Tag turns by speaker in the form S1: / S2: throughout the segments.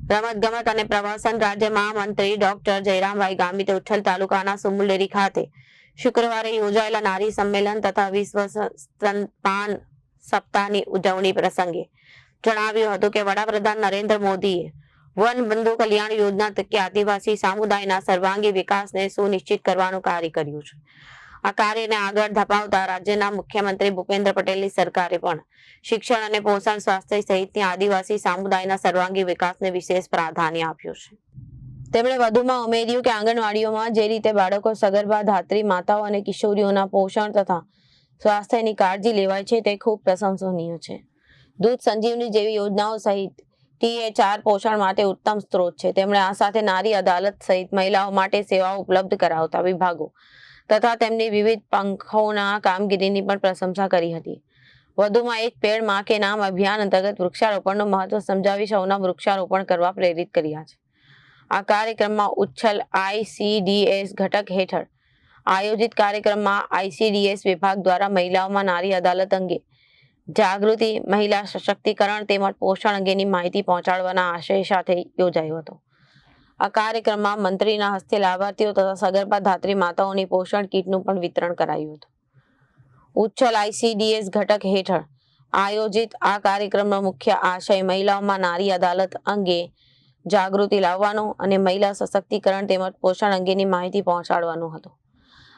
S1: રમતગમત અને પ્રવાસન રાજ્ય મહામંત્રી ડોક્ટર જયરામભાઈ ગામિતે ઉચ્છલ તાલુકાના સુમુલડેરી ખાતે શુક્રવારે યોજાયેલા નારી સંમેલન તથા વિશ્વ સ્તનપાન સપ્તાહની ઉજવણી પ્રસંગે જણાવ્યું હતું કે વડાપ્રધાન નરેન્દ્ર મોદીએ વન બંધુ કલ્યાણ યોજના થકી આદિવાસી સમુદાયના સર્વાંગી વિકાસને સુનિશ્ચિત કરવાનું કાર્ય કર્યું છે। આ કાર્યને આગળ ધપાવતા રાજ્યના મુખ્યમંત્રી ભૂપેન્દ્ર પટેલની સરકારે પણ શિક્ષણ અને પોષણ, સ્વાસ્થ્ય સહિતની આદિવાસી સમુદાયના સર્વાંગી વિકાસને વિશેષ પ્રાધાન્ય આપ્યું છે। તેમણે વધુમાં ઉમેર્યું કે આંગણવાડીઓમાં જે રીતે બાળકો, સગર્ભા, ધાત્રી માતાઓ અને કિશોરીઓના પોષણ તથા સ્વાસ્થ્યની કાળજી લેવાય છે તે ખૂબ પ્રશંસનીય છે। દૂધ સંજીવની જેવી યોજનાઓ સહિત THR પોષણ માટે ઉત્તમ સ્ત્રોત છે। તેમણે આ સાથે નારી અદાલત સહિત મહિલાઓ માટે સેવાઓ ઉપલબ્ધ કરાવતા વિભાગો તથા તેમની વિવિધ પંખોના કામગીરીની પણ પ્રશંસા કરી હતી। વધુમાં એક પેડ માં કે નામ અભિયાન અંતર્ગત વૃક્ષારોપણનું મહત્વ સમજાવી સૌના વૃક્ષારોપણ કરવા પ્રેરિત કર્યા છે। આ કાર્યક્રમમાં ઉચ્છલ ICDS ઘટક હેઠળ આયોજિત કાર્યક્રમમાં ICDS વિભાગ દ્વારા મહિલાઓમાં નારી અદાલત અંગે જાગૃતિ, મહિલા સશક્તિકરણ તેમજ પોષણ અંગેની માહિતી પહોંચાડવાના આશય સાથે યોજાયો હતો। આ કાર્યક્રમમાં મંત્રીના હસ્તે લાભાર્થીઓ તથા સગર્ભા ધાત્રી માતાઓની પોષણ કીટનું પણ વિતરણ કરાયું હતું। ઉચ્છલ ICDS ઘટક હેઠળ આયોજિત આ કાર્યક્રમનો મુખ્ય આશય મહિલાઓમાં નારી અદાલત અંગે જાગૃતિ લાવવાનો અને મહિલા સશક્તિકરણ તેમજ પોષણ અંગેની માહિતી પહોંચાડવાનો હતો।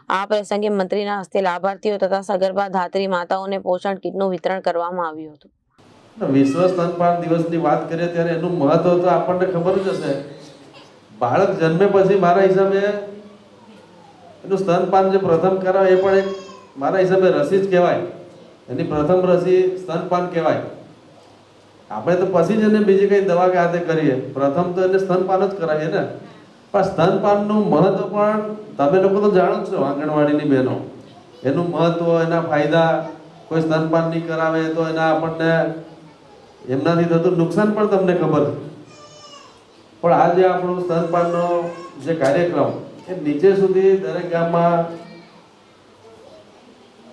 S1: આ પ્રસંગે મંત્રીના હસ્તે લાભાર્થીઓ તથા સગર્ભા ધાત્રી માતાઓને પોષણ કીટનું વિતરણ કરવામાં આવ્યું હતું।
S2: વિશ્વ સ્તનપાન દિવસની વાત કરીએ ત્યારે એનું મહત્વ તો આપણને ખબર જ હશે। બાળક જન્મે પછી મારા હિસાબે એનું સ્તનપાન જે પ્રથમ કરાવે એ પણ એક મારા હિસાબે રસી જ કહેવાય। એની પ્રથમ રસી સ્તનપાન કહેવાય। આપણે તો પછી જ એને બીજી કઈ દવા કે હાથે કરીએ, પ્રથમ તો એને સ્તનપાન જ કરાવીએ ને। પણ સ્તનપાનનું મહત્વ પણ તમે લોકો તો જાણો જ છો, આંગણવાડીની બહેનો, એનું મહત્વ, એના ફાયદા। કોઈ સ્તનપાન નહીં કરાવે તો એના આપણને એમનાથી થતું નુકસાન પણ તમને ખબર છે। પણ આ જે આપણો સ્તનપાનનો જે કાર્યક્રમ એ નીચે સુધી દરેક ગામમાં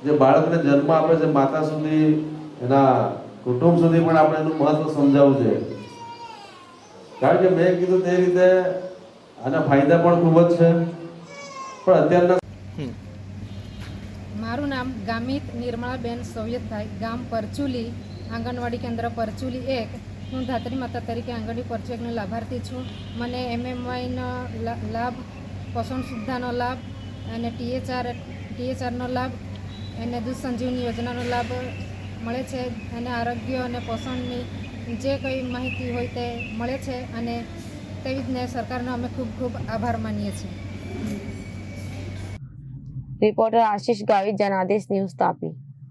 S2: જે બાળકને જન્મ આપે છે માતા સુધી, એના કુટુંબ સુધી પણ આપણે એનું મહત્વ સમજાવવું જોઈએ। કારણ કે મેં કીધું તે રીતે આના ફાયદા પણ ખૂબ જ છે। પણ અત્યારના
S3: મારું નામ ગામિત નિર્મળાબેન સોવિયતભાઈ, ગામ પરચુલી, આંગણવાડી કેન્દ્ર પરચુલી 1। હું ધાત્રી માતા તરીકે આંગણવાડી પરચુલી 1નો લાભાર્થી છું। મને MMYનો લાભ, પોષણ સુવિધાનો લાભ અને THRનો લાભ અને દૂધ સંજીવની યોજનાનો લાભ મળે છે અને આરોગ્ય અને પોષણની જે કંઈ માહિતી હોય તે મળે છે અને તેવી જ ને સરકારનો અમે ખૂબ ખૂબ આભાર માનીએ છીએ।
S1: Reporter Ashish Gavit, Janadesh news, Tapi.